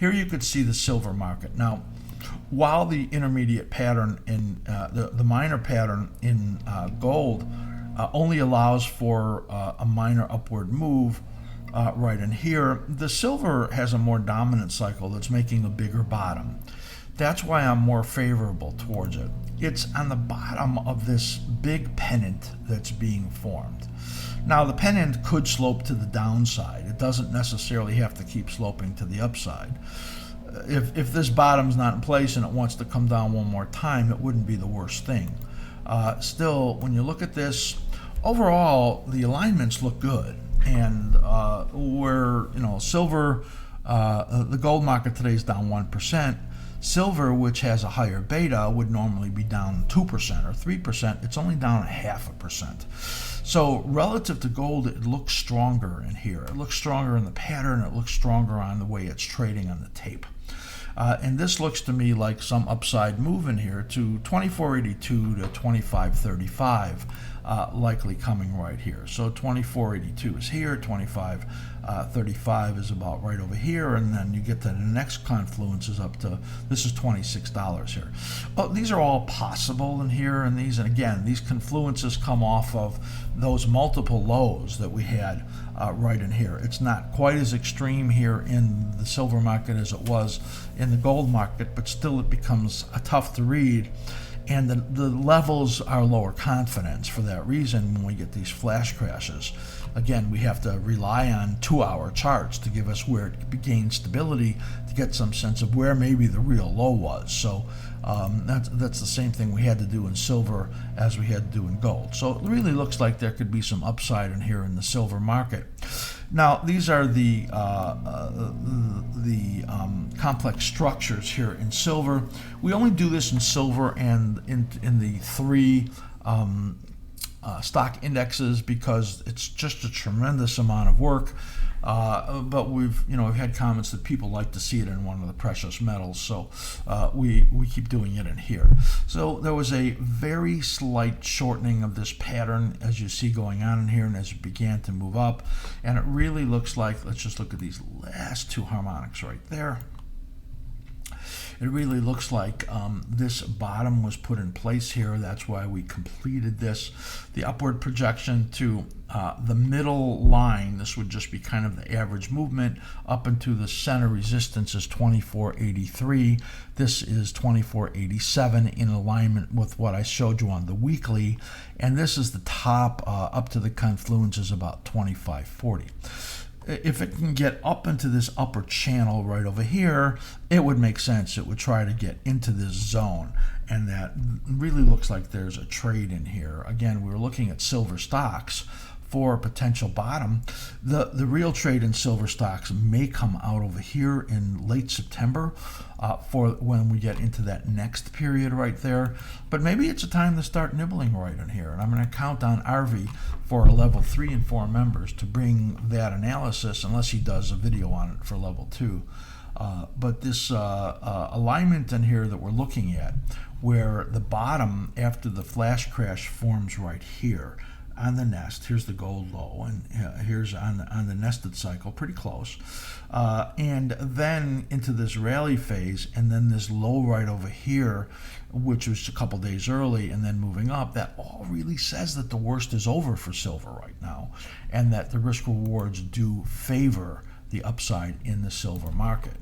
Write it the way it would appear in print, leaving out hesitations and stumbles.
Here you could see the silver market. Now, while the intermediate pattern in the minor pattern in gold only allows for a minor upward move right in here, the silver has a more dominant cycle that's making a bigger bottom. That's why I'm more favorable towards it. It's on the bottom of this big pennant that's being formed. Now, the pennant could slope to the downside. It doesn't necessarily have to keep sloping to the upside. If this bottom's not in place and it wants to come down one more time, it wouldn't be the worst thing. Still, when you look at this, overall, the alignments look good. And where, silver, the gold market today is down 1%. Silver, which has a higher beta, would normally be down 2% or 3%. It's only down 0.5%. So relative to gold, it looks stronger in here. It looks stronger in the pattern. It looks stronger on the way it's trading on the tape. And this looks to me like some upside move in here to 24.82 to 25.35, likely coming right here. So 24.82 is here, 25.35 is about right over here, and then you get to the next confluence is up to, this is $26 here. Oh, these are all possible in here, and again, these confluences come off of those multiple lows that we had right in here. It's not quite as extreme here in the silver market as it was in the gold market, but still it becomes tough to read. And the levels are lower confidence for that reason when we get these flash crashes. Again, we have to rely on 2-hour charts to give us where it gains stability to get some sense of where maybe the real low was. So that's the same thing we had to do in silver as we had to do in gold. So it really looks like there could be some upside in here in the silver market. Now, these are the complex structures here in silver. We only do this in silver and in the three stock indexes because it's just a tremendous amount of work. But we've had comments that people like to see it in one of the precious metals, so we keep doing it in here. So there was a very slight shortening of this pattern as you see going on in here and as it began to move up, and it really looks like, let's just look at these last two harmonics right there. It really looks like this bottom was put in place here. That's why we completed this. The upward projection to the middle line, this would just be kind of the average movement, up into the center resistance is 24.83. This is 24.87 in alignment with what I showed you on the weekly. And this is the top up to the confluence is about 25.40. If it can get up into this upper channel right over here, it would make sense. It would try to get into this zone, and that really looks like there's a trade in here. Again, we were looking at silver stocks for a potential bottom. The real trade in silver stocks may come out over here in late September for when we get into that next period right there. But maybe it's a time to start nibbling right in here. And I'm going to count on RV for level 3 and 4 members to bring that analysis, unless he does a video on it for level 2. But this alignment in here that we're looking at, where the bottom after the flash crash forms right here on the nest. Here's the gold low, and here's on the nested cycle, pretty close. And then into this rally phase, and then this low right over here, which was a couple days early, and then moving up. That all really says that the worst is over for silver right now, and that the risk rewards do favor the upside in the silver market.